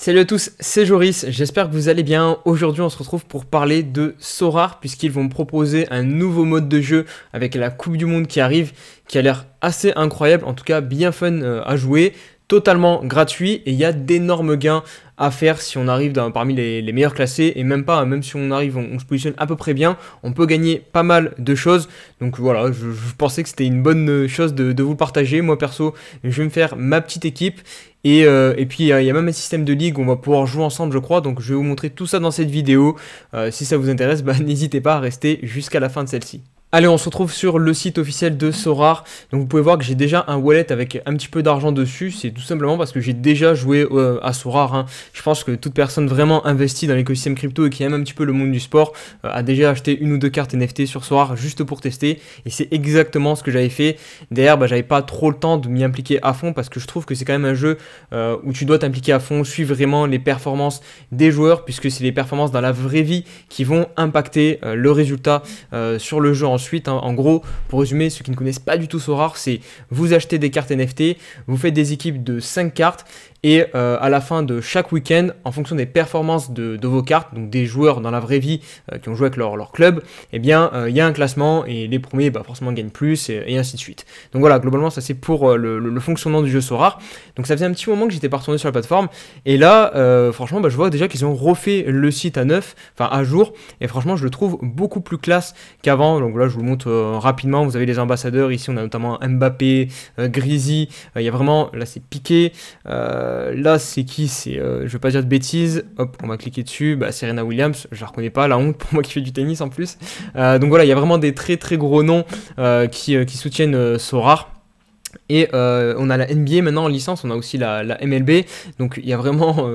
Salut à tous, c'est Joris, j'espère que vous allez bien. Aujourd'hui on se retrouve pour parler de Sorare puisqu'ils vont me proposer un nouveau mode de jeu avec la Coupe du Monde qui arrive, qui a l'air assez incroyable, en tout cas bien fun à jouer, totalement gratuit et il y a d'énormes gains à faire si on arrive parmi les meilleurs classés et même pas, même si on arrive, on se positionne à peu près bien, on peut gagner pas mal de choses. Donc voilà, je pensais que c'était une bonne chose de vous le partager. Moi perso, je vais me faire ma petite équipe et puis il y a même un système de ligue où on va pouvoir jouer ensemble je crois, donc je vais vous montrer tout ça dans cette vidéo. Si ça vous intéresse, n'hésitez pas à rester jusqu'à la fin de celle-ci. Allez, on se retrouve sur le site officiel de Sorare. Donc vous pouvez voir que j'ai déjà un wallet avec un petit peu d'argent dessus. C'est tout simplement parce que j'ai déjà joué à Sorare, hein. Je pense que toute personne vraiment investie dans l'écosystème crypto et qui aime un petit peu le monde du sport a déjà acheté une ou deux cartes NFT sur Sorare juste pour tester. Et c'est exactement ce que j'avais fait. D'ailleurs, j'avais pas trop le temps de m'y impliquer à fond parce que je trouve que c'est quand même un jeu où tu dois t'impliquer à fond, suivre vraiment les performances des joueurs puisque c'est les performances dans la vraie vie qui vont impacter le résultat sur le jeu ensuite, hein. En gros, pour résumer, ceux qui ne connaissent pas du tout Sorare, c'est vous achetez des cartes NFT, vous faites des équipes de 5 cartes et à la fin de chaque week-end, en fonction des performances de vos cartes, donc des joueurs dans la vraie vie qui ont joué avec leur club, eh bien il y a un classement et les premiers forcément gagnent plus et ainsi de suite. Donc voilà, globalement ça c'est pour le fonctionnement du jeu Sorare. Donc ça faisait un petit moment que j'étais pas retourné sur la plateforme et là franchement je vois déjà qu'ils ont refait le site à jour et franchement je le trouve beaucoup plus classe qu'avant. Donc là je vous montre rapidement, vous avez les ambassadeurs, ici on a notamment Mbappé, Griezzy, il y a vraiment, là c'est Piqué, là c'est qui, c'est je vais pas dire de bêtises, hop on va cliquer dessus, Serena Williams, je la reconnais pas, la honte pour moi qui fait du tennis en plus. Donc voilà, il y a vraiment des très très gros noms qui soutiennent Sorare. Et on a la NBA maintenant en licence, on a aussi la MLB, donc il y a vraiment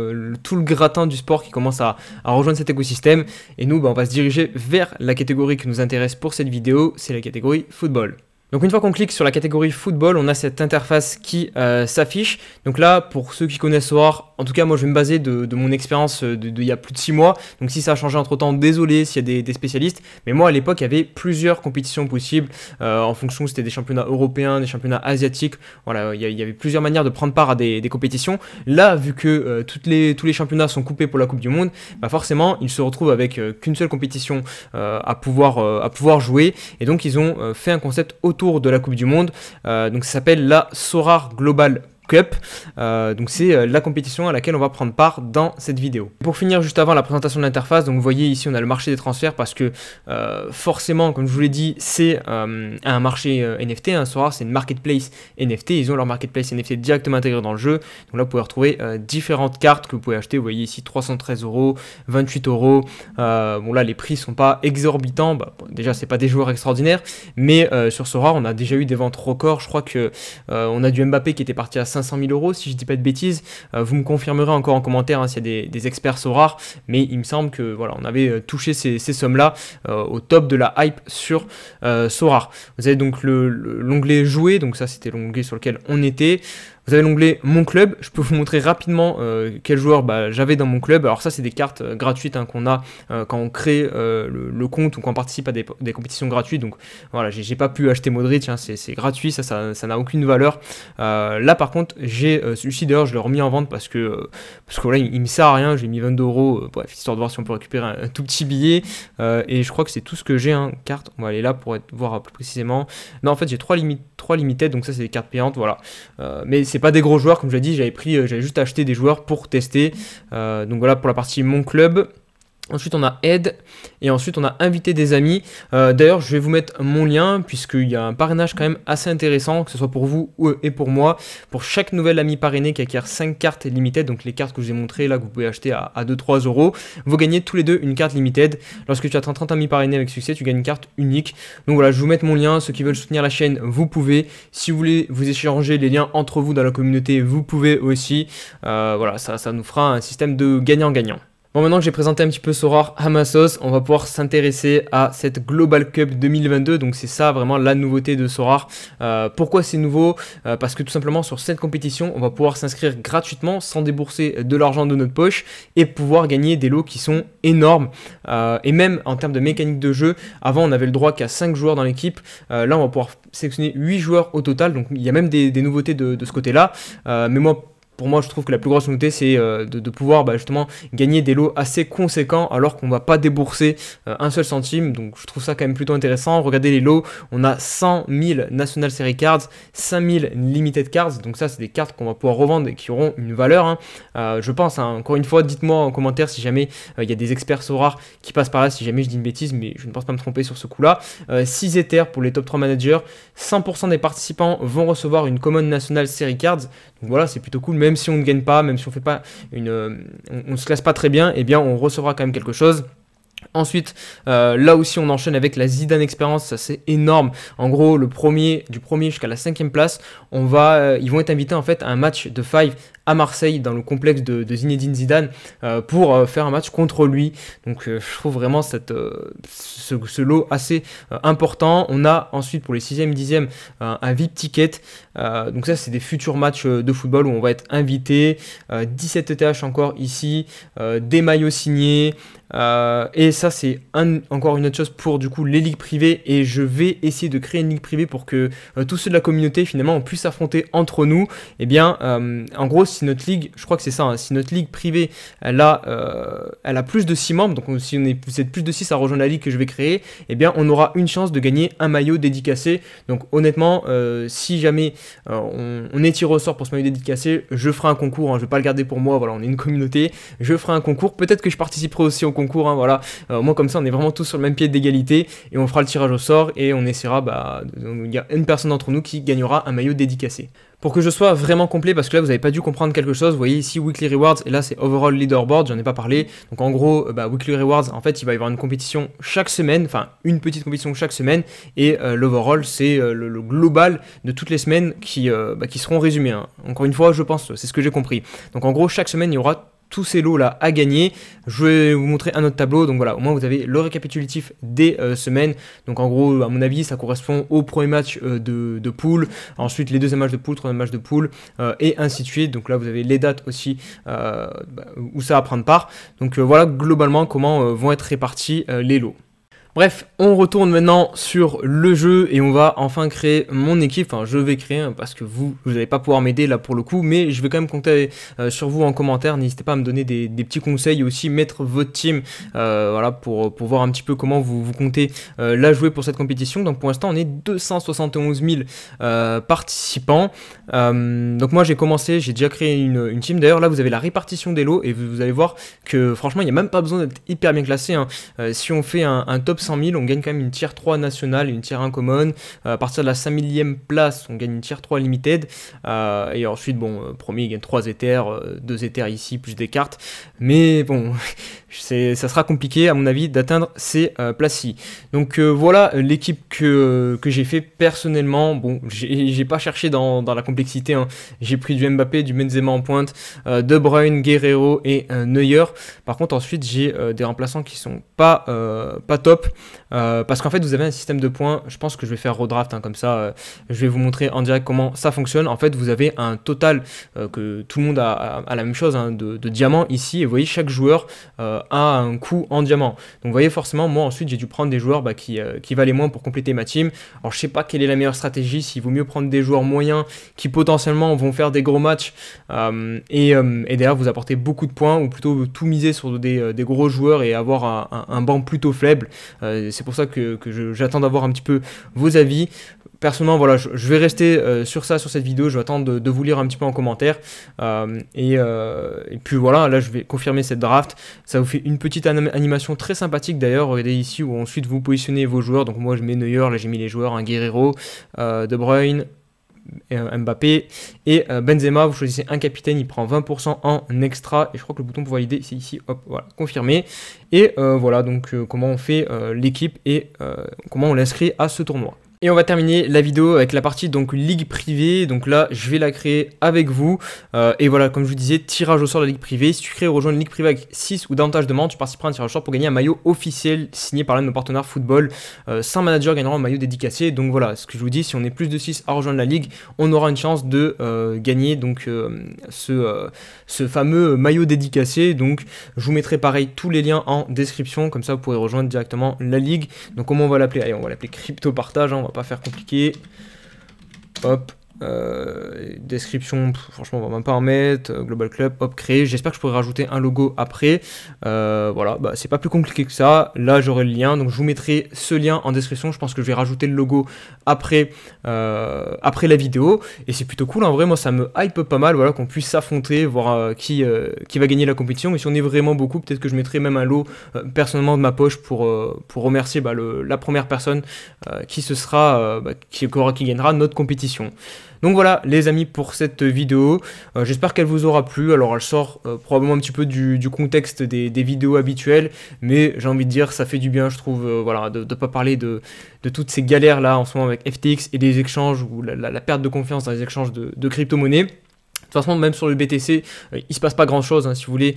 tout le gratin du sport qui commence à rejoindre cet écosystème. Et nous on va se diriger vers la catégorie qui nous intéresse pour cette vidéo, c'est la catégorie football. Donc une fois qu'on clique sur la catégorie football, on a cette interface qui s'affiche. Donc là, pour ceux qui connaissent Sorare, en tout cas moi je vais me baser de mon expérience il y a plus de 6 mois. Donc si ça a changé entre temps, désolé s'il y a des spécialistes. Mais moi à l'époque, il y avait plusieurs compétitions possibles en fonction, c'était des championnats européens, des championnats asiatiques. Voilà, il y avait plusieurs manières de prendre part à des compétitions. Là, vu que tous les championnats sont coupés pour la Coupe du Monde, forcément ils se retrouvent avec qu'une seule compétition à pouvoir jouer. Et donc ils ont fait un concept autour de la Coupe du Monde, donc ça s'appelle la Sorare Global Cup, donc c'est la compétition à laquelle on va prendre part dans cette vidéo. Pour finir, juste avant la présentation de l'interface, donc vous voyez ici on a le marché des transferts parce que forcément, comme je vous l'ai dit, c'est un marché NFT, hein. Sorare c'est une marketplace NFT, ils ont leur marketplace NFT directement intégré dans le jeu. Donc là vous pouvez retrouver différentes cartes que vous pouvez acheter, vous voyez ici 313 €, 28 €. Bon là les prix sont pas exorbitants, déjà c'est pas des joueurs extraordinaires, mais sur Sorare on a déjà eu des ventes records. Je crois que on a du Mbappé qui était parti à 500 000 € si je dis pas de bêtises. Vous me confirmerez encore en commentaire s'il y a des experts Sorare, mais il me semble que voilà, on avait touché ces sommes là au top de la hype sur Sorare. Vous avez donc l'onglet jouer, donc ça c'était l'onglet sur lequel on était. Vous avez l'onglet mon club, je peux vous montrer rapidement quel joueur j'avais dans mon club. Alors ça c'est des cartes gratuites qu'on a quand on crée le compte ou quand on participe à des compétitions gratuites. Donc voilà, j'ai pas pu acheter Modric, hein, c'est gratuit, ça n'a aucune valeur. Là par contre j'ai celui-ci, d'ailleurs je l'ai remis en vente parce que voilà, il me sert à rien, j'ai mis 22 €, bref, histoire de voir si on peut récupérer un tout petit billet. Et je crois que c'est tout ce que j'ai, hein, carte. On va aller là pour voir plus précisément. Non en fait j'ai 3 limited, donc ça c'est des cartes payantes, voilà. Mais c'est pas des gros joueurs, comme je l'ai dit, j'avais juste acheté des joueurs pour tester. Donc voilà pour la partie mon club. Ensuite on a aide et ensuite on a invité des amis. D'ailleurs je vais vous mettre mon lien puisqu'il y a un parrainage quand même assez intéressant, que ce soit pour vous et pour moi. Pour chaque nouvel ami parrainé qui acquiert 5 cartes limited, donc les cartes que je vous ai montrées là que vous pouvez acheter à 2-3 €, vous gagnez tous les deux une carte limited. Lorsque tu atteins 30 amis parrainés avec succès, tu gagnes une carte unique. Donc voilà, je vais vous mettre mon lien, ceux qui veulent soutenir la chaîne, vous pouvez. Si vous voulez vous échanger les liens entre vous dans la communauté, vous pouvez aussi. Voilà, ça nous fera un système de gagnant-gagnant. Bon, maintenant que j'ai présenté un petit peu Sorare à ma sauce, on va pouvoir s'intéresser à cette Global Cup 2022. Donc c'est ça vraiment la nouveauté de Sorare. Pourquoi c'est nouveau? Parce que tout simplement sur cette compétition, on va pouvoir s'inscrire gratuitement sans débourser de l'argent de notre poche et pouvoir gagner des lots qui sont énormes. Et même en termes de mécanique de jeu, avant on avait le droit qu'à 5 joueurs dans l'équipe. Là on va pouvoir sélectionner 8 joueurs au total. Donc il y a même des nouveautés de ce côté-là. Mais moi, pour moi je trouve que la plus grosse nouveauté c'est de pouvoir justement gagner des lots assez conséquents alors qu'on va pas débourser un seul centime, donc je trouve ça quand même plutôt intéressant. Regardez les lots, on a 100 000 National Series Cards, 5000 Limited Cards, donc ça c'est des cartes qu'on va pouvoir revendre et qui auront une valeur, hein. Je pense, hein, encore une fois, dites-moi en commentaire si jamais il y a des experts so rares qui passent par là, si jamais je dis une bêtise, mais je ne pense pas me tromper sur ce coup-là. 6 Ethers pour les top 3 managers, 100% des participants vont recevoir une Common National Series Cards, donc voilà, c'est plutôt cool, même si on ne gagne pas, même si on fait pas on se classe pas très bien, eh bien on recevra quand même quelque chose. Ensuite, là aussi on enchaîne avec la Zidane Experience, ça c'est énorme. En gros, du premier jusqu'à la 5e place, ils vont être invités en fait à un match de 5 à Marseille dans le complexe de Zinedine Zidane pour faire un match contre lui. Donc je trouve vraiment ce lot assez important. On a ensuite pour les 6e, 10e un VIP ticket. Donc ça c'est des futurs matchs de football où on va être invité. 17 ETH encore ici, des maillots signés. Et ça c'est encore une autre chose pour du coup les ligues privées, et je vais essayer de créer une ligue privée pour que tous ceux de la communauté finalement on puisse s'affronter entre nous. Et bien en gros si notre ligue, je crois que c'est ça, hein, si notre ligue privée elle a plus de 6 membres, donc si vous êtes plus de 6 à rejoindre la ligue que je vais créer, et bien on aura une chance de gagner un maillot dédicacé. Donc honnêtement si jamais on est tiré au sort pour ce maillot dédicacé, je ferai un concours, hein, je vais pas le garder pour moi, voilà, on est une communauté, je ferai un concours, peut-être que je participerai aussi au concours, hein, voilà. Moi comme ça on est vraiment tous sur le même pied d'égalité et on fera le tirage au sort et on essaiera, il y a une personne d'entre nous qui gagnera un maillot dédicacé. Pour que je sois vraiment complet, parce que là vous n'avez pas dû comprendre quelque chose, vous voyez ici Weekly Rewards, et là c'est Overall Leaderboard, j'en ai pas parlé. Donc en gros, Weekly Rewards, en fait il va y avoir une compétition chaque semaine, enfin une petite compétition chaque semaine, et l'Overall c'est le global de toutes les semaines qui seront résumées, hein. Encore une fois, je pense, c'est ce que j'ai compris. Donc en gros, chaque semaine il y aura tous ces lots là à gagner. Je vais vous montrer un autre tableau, donc voilà, au moins vous avez le récapitulatif des semaines. Donc en gros, à mon avis, ça correspond au premier match de poule, ensuite les deuxièmes matchs de poule, troisième match de poule, et ainsi de suite. Donc là vous avez les dates aussi où ça va prendre part. Donc voilà globalement comment vont être répartis les lots. Bref, on retourne maintenant sur le jeu et on va enfin créer mon équipe. Enfin, je vais créer, hein, parce que vous n'allez pas pouvoir m'aider là pour le coup, mais je vais quand même compter sur vous en commentaire. N'hésitez pas à me donner des petits conseils et aussi mettre votre team voilà, pour voir un petit peu comment vous comptez la jouer pour cette compétition. Donc pour l'instant, on est 271 000 participants. Donc moi, j'ai déjà créé une team. D'ailleurs, là, vous avez la répartition des lots et vous allez voir que franchement, il n'y a même pas besoin d'être hyper bien classé, hein. Si on fait un top 100 000, on gagne quand même une tier 3 nationale et une tier 1 common. À partir de la 5000e place, on gagne une tier 3 limited. Et ensuite, bon, premier, il gagne 3 ethers, 2 ethers ici, plus des cartes. Mais bon, ça sera compliqué, à mon avis, d'atteindre ces places-ci. Donc voilà l'équipe que j'ai fait personnellement. Bon, j'ai pas cherché dans la complexité, hein. J'ai pris du Mbappé, du Benzema en pointe, De Bruyne, Guerrero et Neuer. Par contre, ensuite, j'ai des remplaçants qui sont pas top. Parce qu'en fait vous avez un système de points, je pense que je vais faire redraft, hein, comme ça je vais vous montrer en direct comment ça fonctionne. En fait vous avez un total que tout le monde a la même chose, hein, de diamants ici, et vous voyez chaque joueur a un coût en diamant. Donc vous voyez forcément moi ensuite j'ai dû prendre des joueurs qui valaient moins pour compléter ma team. Alors je sais pas quelle est la meilleure stratégie, s'il vaut mieux prendre des joueurs moyens qui potentiellement vont faire des gros matchs et derrière vous apporter beaucoup de points, ou plutôt tout miser sur des gros joueurs et avoir un banc plutôt faible. C'est pour ça que j'attends d'avoir un petit peu vos avis. Personnellement, voilà, je vais rester sur cette vidéo. Je vais attendre de vous lire un petit peu en commentaire. Et puis voilà, là je vais confirmer cette draft. Ça vous fait une petite animation très sympathique d'ailleurs. Regardez ici où ensuite vous positionnez vos joueurs. Donc moi je mets Neuer, là j'ai mis les joueurs, un Guerrero, De Bruyne, Mbappé et Benzema. Vous choisissez un capitaine, il prend 20% en extra, et je crois que le bouton pour valider c'est ici, hop, voilà, confirmé. Et voilà donc comment on fait l'équipe et comment on l'inscrit à ce tournoi. Et on va terminer la vidéo avec la partie donc ligue privée. Donc là, je vais la créer avec vous. Et voilà, comme je vous disais, tirage au sort de la ligue privée. Si tu crées ou rejoins une ligue privée avec 6 ou davantage de membres, tu participeras à un tirage au sort pour gagner un maillot officiel signé par l'un de nos partenaires football. 100 managers gagneront un maillot dédicacé. Donc voilà, ce que je vous dis, si on est plus de 6 à rejoindre la ligue, on aura une chance de gagner donc ce fameux maillot dédicacé. Donc je vous mettrai pareil tous les liens en description. Comme ça, vous pourrez rejoindre directement la ligue. Donc comment on va l'appeler? Allez, on va l'appeler Crypto Partage, hein, on va pas faire compliqué. Hop, Description, franchement on va même pas en mettre. Global Club, hop, créer. J'espère que je pourrai rajouter un logo après. Voilà, bah, c'est pas plus compliqué que ça. Là j'aurai le lien, donc je vous mettrai ce lien en description. Je pense que je vais rajouter le logo après la vidéo. Et c'est plutôt cool, en vrai, moi ça me hype pas mal, voilà, qu'on puisse s'affronter, voir qui va gagner la compétition. Et si on est vraiment beaucoup, peut-être que je mettrai même un lot personnellement de ma poche pour remercier la première personne qui gagnera notre compétition. Donc voilà les amis pour cette vidéo, j'espère qu'elle vous aura plu. Alors elle sort probablement un petit peu du contexte des vidéos habituelles, mais j'ai envie de dire ça fait du bien je trouve, voilà, de ne pas parler de toutes ces galères là en ce moment avec FTX et des échanges ou la perte de confiance dans les échanges de crypto-monnaies. De toute façon, même sur le BTC, il se passe pas grand chose, hein, si vous voulez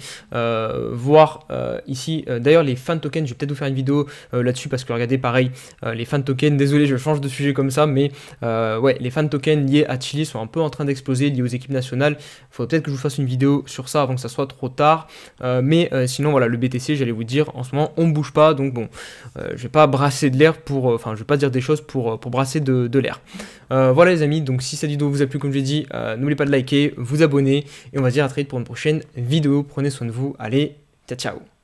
voir ici. D'ailleurs, les fan tokens, je vais peut-être vous faire une vidéo là-dessus parce que regardez, pareil, les fan tokens, désolé, je change de sujet comme ça, mais ouais, les fan tokens liés à Chili sont un peu en train d'exploser, liés aux équipes nationales. Il faudrait peut-être que je vous fasse une vidéo sur ça avant que ça soit trop tard. Mais sinon, voilà, le BTC, j'allais vous dire, en ce moment, on ne bouge pas, donc bon, je vais pas brasser de l'air enfin, je vais pas dire des choses pour brasser de l'air. Voilà les amis, donc si cette vidéo vous a plu, comme je l'ai dit, n'oubliez pas de liker, vous abonner, et on va se dire à très vite pour une prochaine vidéo. Prenez soin de vous, allez, ciao ciao.